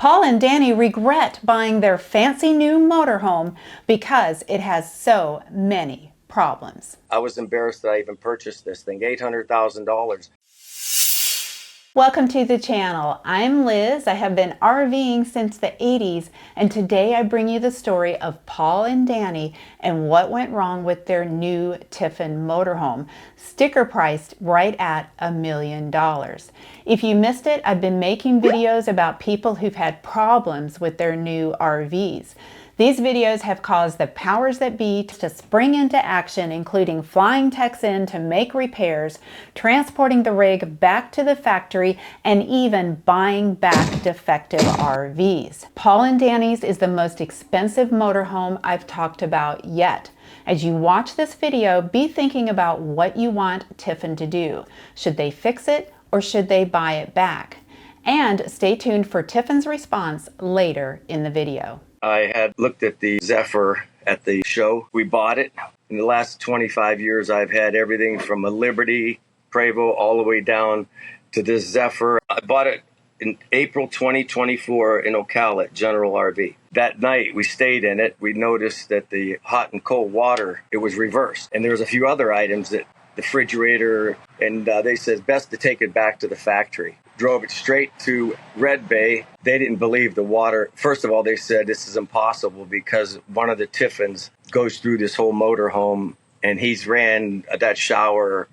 Paul and Danny regret buying their fancy new motorhome because it has so many problems. I was embarrassed that I even purchased this thing, $800,000. Welcome to the channel. I'm Liz. I have been RVing since the 80s, and today I bring you the story of Paul and Danny and what went wrong with their new Tiffin motorhome, sticker priced right at $1 million. If you missed it, I've been making videos about people who've had problems with their new RVs. These videos have caused the powers that be to spring into action, including flying techs in to make repairs, transporting the rig back to the factory, and even buying back defective RVs. Paul and Danny's is the most expensive motorhome I've talked about yet. As you watch this video, be thinking about what you want Tiffin to do. Should they fix it or should they buy it back? And stay tuned for Tiffin's response later in the video. I had looked at the Zephyr at the show. We bought it. In the last 25 years, I've had everything from a Liberty, Prevost, all the way down to this Zephyr. I bought it in April 2024 in Ocala, General RV. That night, we stayed in it. We noticed that the hot and cold water, it was reversed. And there was a few other items that the refrigerator, and they said best to take it back to the factory. Drove it straight to Red Bay. They didn't believe the water. First of all, they said this is impossible because one of the Tiffins goes through this whole motorhome and he's ran that shower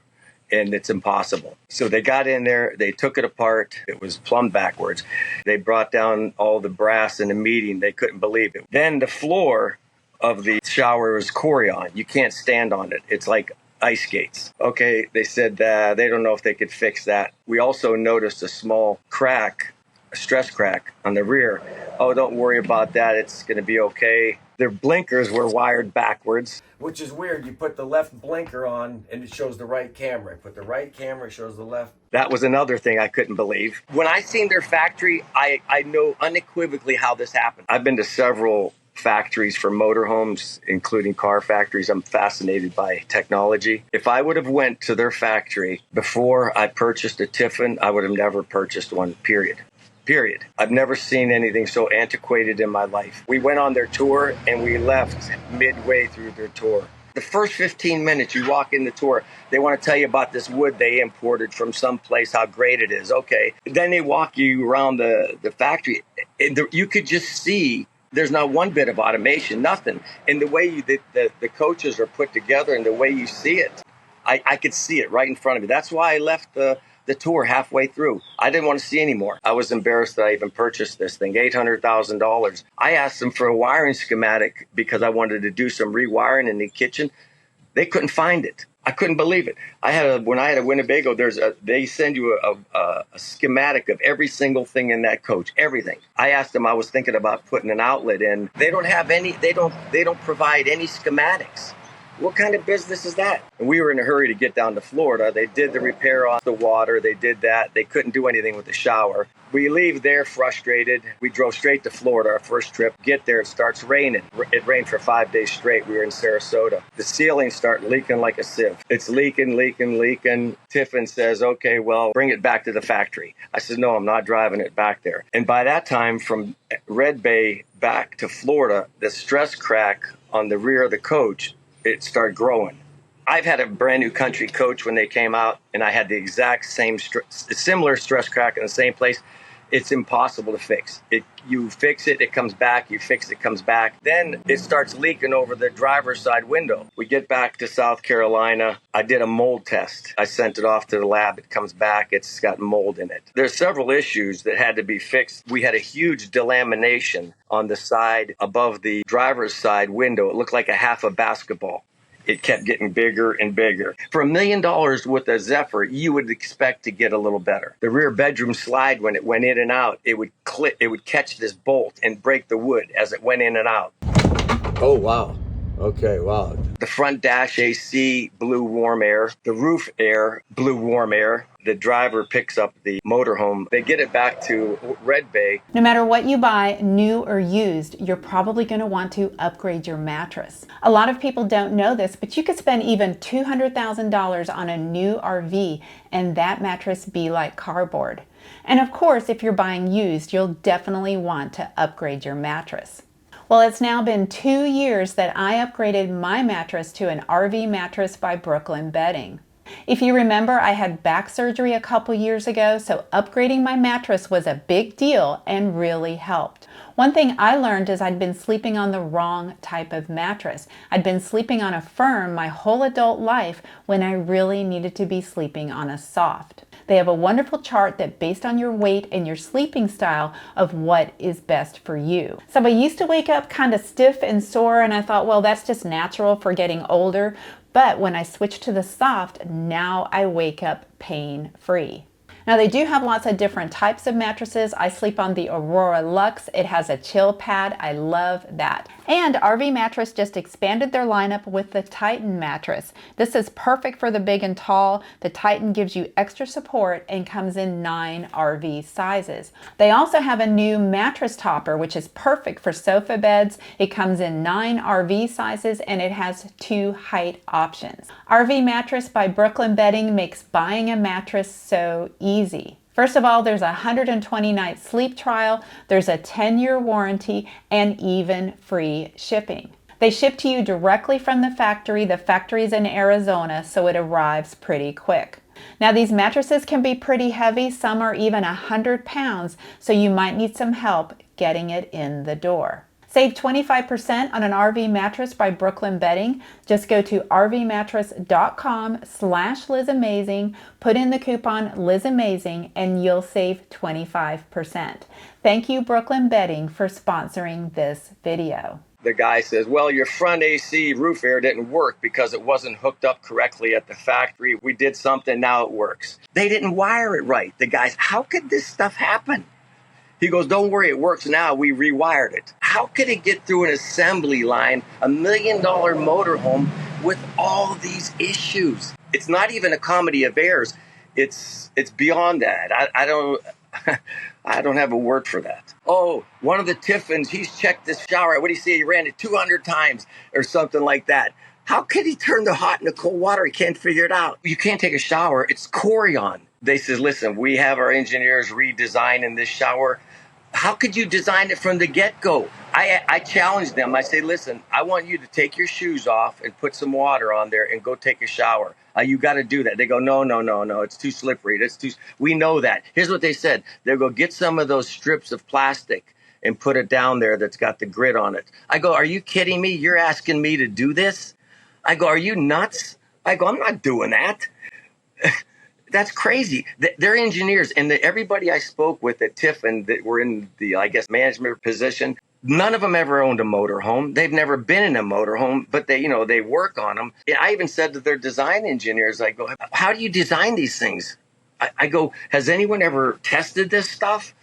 and it's impossible. So they got in there, they took it apart. It was plumbed backwards. They brought down all the brass in the meeting. They couldn't believe it. Then the floor of the shower is Corian. You can't stand on it. It's like ice skates. Okay, they said they don't know if they could fix that. We also noticed a small crack, a stress crack on the rear. Oh, don't worry about that. It's going to be okay. Their blinkers were wired backwards, which is weird. You put the left blinker on and it shows the right camera. Put the right camera, it shows the left. That was another thing I couldn't believe. When I seen their factory, I know unequivocally how this happened. I've been to several factories for motorhomes, including car factories. I'm fascinated by technology. If I would have went to their factory before I purchased a Tiffin, I would have never purchased one, period. I've never seen anything so antiquated in my life. We went on their tour and we left midway through their tour. The first 15 minutes you walk in the tour, they want to tell you about this wood they imported from someplace, how great it is. Okay. Then they walk you around the factory. You could just see there's not one bit of automation, nothing. And the way the coaches are put together and the way you see it, I could see it right in front of me. That's why I left the tour halfway through. I didn't want to see anymore. I was embarrassed that I even purchased this thing, $800,000. I asked them for a wiring schematic because I wanted to do some rewiring in the kitchen. They couldn't find it. I couldn't believe it. When I had a Winnebago, they send you a schematic of every single thing in that coach, everything. I asked them, I was thinking about putting an outlet in. They don't have any, they don't provide any schematics. What kind of business is that? And we were in a hurry to get down to Florida. They did the repair off the water. They did that. They couldn't do anything with the shower. We leave there frustrated. We drove straight to Florida, our first trip. Get there, it starts raining. It rained for 5 days straight. We were in Sarasota. The ceilings start leaking like a sieve. It's leaking. Tiffin says, okay, well, bring it back to the factory. I said, no, I'm not driving it back there. And by that time, from Red Bay back to Florida, the stress crack on the rear of the coach, it started growing. I've had a brand new country coach when they came out, and I had the exact same similar stress crack in the same place. It's impossible to fix. You fix it, it comes back. You fix it, it comes back. Then it starts leaking over the driver's side window. We get back to South Carolina. I did a mold test. I sent it off to the lab. It comes back. It's got mold in it. There's several issues that had to be fixed. We had a huge delamination on the side above the driver's side window. It looked like a half a basketball. It kept getting bigger and bigger. For $1 million with a Zephyr, you would expect to get a little better. The rear bedroom slide, when it went in and out, it would catch this bolt and break the wood as it went in and out. Oh, wow. Okay, wow. The front dash AC blew warm air. The roof air blew warm air. The driver picks up the motorhome. They get it back to Red Bay. No matter what you buy, new or used, you're probably going to want to upgrade your mattress. A lot of people don't know this, but you could spend even $200,000 on a new RV and that mattress be like cardboard. And of course, if you're buying used, you'll definitely want to upgrade your mattress. Well, it's now been 2 years that I upgraded my mattress to an RV mattress by Brooklyn Bedding. If you remember, I had back surgery a couple years ago, so upgrading my mattress was a big deal and really helped. One thing I learned is I'd been sleeping on the wrong type of mattress. I'd been sleeping on a firm my whole adult life when I really needed to be sleeping on a soft. They have a wonderful chart that based on your weight and your sleeping style of what is best for you. So I used to wake up kind of stiff and sore, and I thought, well, that's just natural for getting older. But when I switched to the soft, now I wake up pain-free. Now they do have lots of different types of mattresses. I sleep on the Aurora Luxe. It has a chill pad. I love that. And RV Mattress just expanded their lineup with the Titan mattress. This is perfect for the big and tall. The Titan gives you extra support and comes in 9 RV sizes. They also have a new mattress topper, which is perfect for sofa beds. It comes in 9 RV sizes and it has 2 height options. RV Mattress by Brooklyn Bedding makes buying a mattress so easy. First of all, there's a 120-night sleep trial, there's a 10-year warranty, and even free shipping. They ship to you directly from the factory. The factory's in Arizona, so it arrives pretty quick. Now these mattresses can be pretty heavy, some are even 100 pounds, so you might need some help getting it in the door. Save 25% on an RV mattress by Brooklyn Bedding. Just go to rvmattress.com/LizAmazing, put in the coupon LizAmazing, and you'll save 25%. Thank you, Brooklyn Bedding, for sponsoring this video. The guy says, well, your front AC roof air didn't work because it wasn't hooked up correctly at the factory. We did something, now it works. They didn't wire it right. The guy's, how could this stuff happen? He goes, don't worry, it works now. We rewired it. How could it get through an assembly line, $1 million motorhome, with all these issues? It's not even a comedy of errors. It's beyond that. I don't I don't have a word for that. Oh, one of the Tiffins, he's checked this shower. What do you say? He ran it 200 times or something like that. How could he turn the hot into cold water? He can't figure it out. You can't take a shower. It's Corian. They says, listen, we have our engineers redesigning this shower. How could you design it from the get-go? I challenge them. I say, listen, I want you to take your shoes off and put some water on there and go take a shower. You got to do that. They go, no. It's too slippery. We know that. Here's what they said. They'll go get some of those strips of plastic and put it down there that's got the grit on it. I go, are you kidding me? You're asking me to do this? I go, are you nuts? I go, I'm not doing that. That's crazy. They're engineers, and everybody I spoke with at Tiffin that were in the, I guess, management position, none of them ever owned a motorhome. They've never been in a motorhome, but they work on them. I even said to their design engineers, I go, how do you design these things? I go, has anyone ever tested this stuff?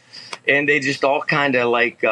And they just all kind of like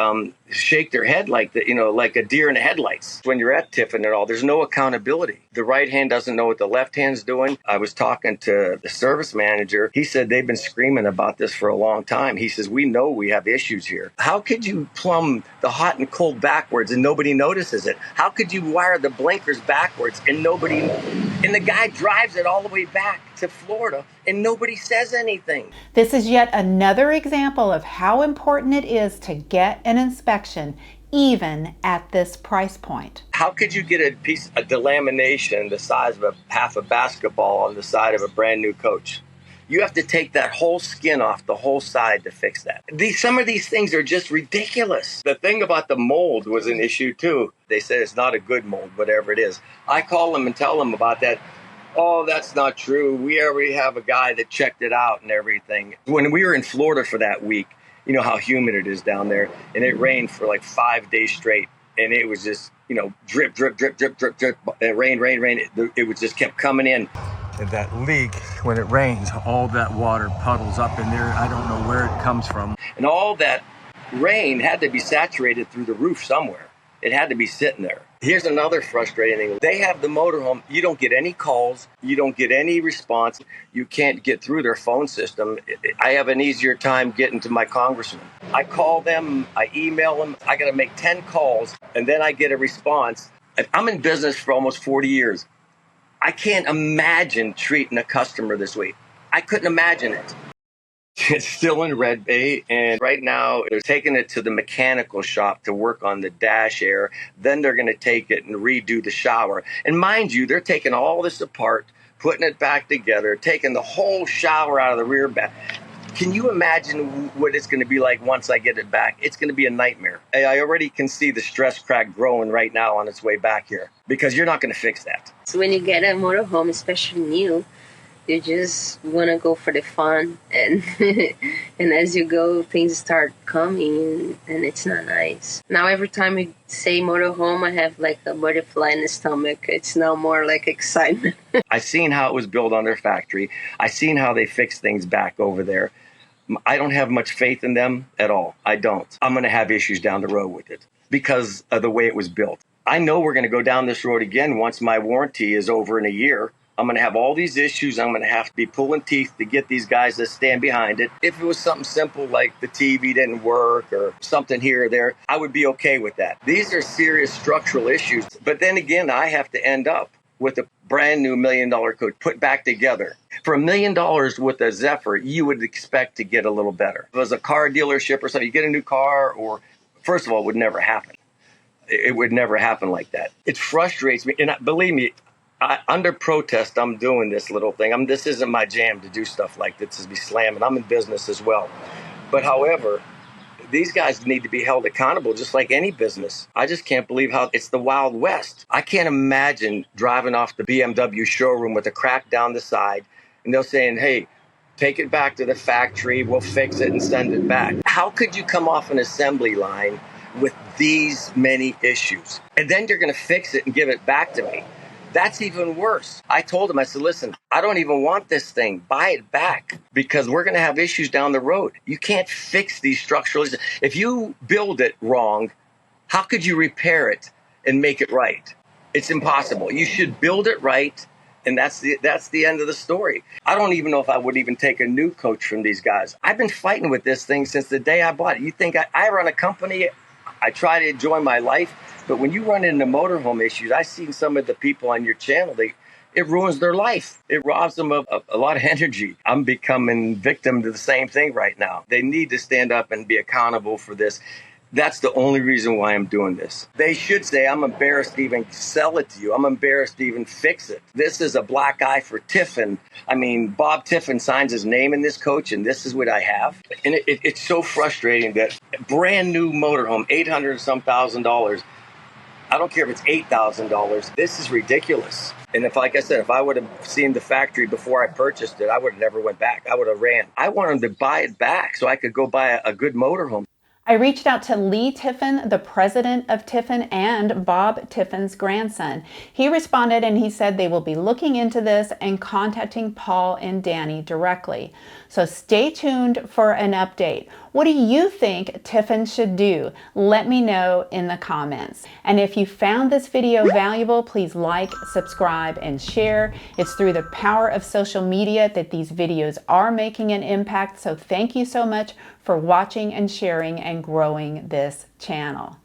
shake their head like like a deer in the headlights. When you're at Tiffin and all, there's no accountability. The right hand doesn't know what the left hand's doing. I was talking to the service manager. He said they've been screaming about this for a long time. He says, we know we have issues here. How could you plumb the hot and cold backwards and nobody notices it? How could you wire the blinkers backwards and the guy drives it all the way back to Florida and nobody says anything? This is yet another example of how important it is to get an inspection even at this price point. How could you get a piece of delamination the size of half a basketball on the side of a brand new coach? You have to take that whole skin off the whole side to fix that. Some of these things are just ridiculous. The thing about the mold was an issue too. They said it's not a good mold, whatever it is. I call them and tell them about that. Oh, that's not true. We already have a guy that checked it out and everything. When we were in Florida for that week, you know how humid it is down there, and it rained for like 5 days straight, and it was just, drip, drip, drip, drip, drip, drip, and rain. It was just kept coming in. And that leak, when it rains, all that water puddles up in there. I don't know where it comes from. And all that rain had to be saturated through the roof somewhere. It had to be sitting there. Here's another frustrating thing. They have the motorhome. You don't get any calls. You don't get any response. You can't get through their phone system. I have an easier time getting to my congressman. I call them. I email them. I got to make 10 calls, and then I get a response. I'm in business for almost 40 years. I can't imagine treating a customer this way. I couldn't imagine it. It's still in Red Bay, and right now they're taking it to the mechanical shop to work on the dash air. Then they're going to take it and redo the shower. And mind you, they're taking all this apart, putting it back together, taking the whole shower out of the rear back. Can you imagine what it's going to be like once I get it back? It's going to be a nightmare. I already can see the stress crack growing right now on its way back here, because you're not going to fix that. So when you get a motorhome, especially new, you just want to go for the fun, and and as you go, things start coming, and it's not nice. Now every time we say motorhome, I have like a butterfly in the stomach. It's now more like excitement. I seen how it was built on their factory. I seen how they fix things back over there. I don't have much faith in them at all. I don't. I'm going to have issues down the road with it because of the way it was built. I know we're going to go down this road again once my warranty is over in a year. I'm going to have all these issues. I'm going to have to be pulling teeth to get these guys to stand behind it. If it was something simple like the TV didn't work or something here or there, I would be okay with that. These are serious structural issues. But then again, I have to end up with a brand new $1 million code put back together. For $1 million with a Zephyr, you would expect to get a little better. If it was a car dealership or something, you get a new car, or first of all, it would never happen. It would never happen like that. It frustrates me. And believe me, under protest, I'm doing this little thing. This isn't my jam to do stuff like this, to be slamming. I'm in business as well. But however, these guys need to be held accountable just like any business. I just can't believe how it's the Wild West. I can't imagine driving off the BMW showroom with a crack down the side and they're saying, hey, take it back to the factory, we'll fix it and send it back. How could you come off an assembly line with these many issues? And then you're going to fix it and give it back to me. That's even worse. I told him, I said, listen, I don't even want this thing. Buy it back because we're going to have issues down the road. You can't fix these structural issues. If you build it wrong, how could you repair it and make it right? It's impossible. You should build it right, and that's the end of the story. I don't even know if I would even take a new coach from these guys. I've been fighting with this thing since the day I bought it. You think I run a company, I try to enjoy my life. But when you run into motorhome issues, I've seen some of the people on your channel, it ruins their life. It robs them of a lot of energy. I'm becoming victim to the same thing right now. They need to stand up and be accountable for this. That's the only reason why I'm doing this. They should say, I'm embarrassed to even sell it to you. I'm embarrassed to even fix it. This is a black eye for Tiffin. I mean, Bob Tiffin signs his name in this coach, and this is what I have. And it's so frustrating that brand new motorhome, $800 and some thousand, I don't care if it's $8,000. This is ridiculous. And like I said, if I would have seen the factory before I purchased it, I would have never went back. I would have ran. I wanted them to buy it back so I could go buy a good motorhome. I reached out to Lee Tiffin, the president of Tiffin, and Bob Tiffin's grandson. He responded and he said they will be looking into this and contacting Paul and Danny directly. So stay tuned for an update. What do you think Tiffin should do? Let me know in the comments. And if you found this video valuable, please like, subscribe, and share. It's through the power of social media that these videos are making an impact. So thank you so much for watching and sharing and growing this channel.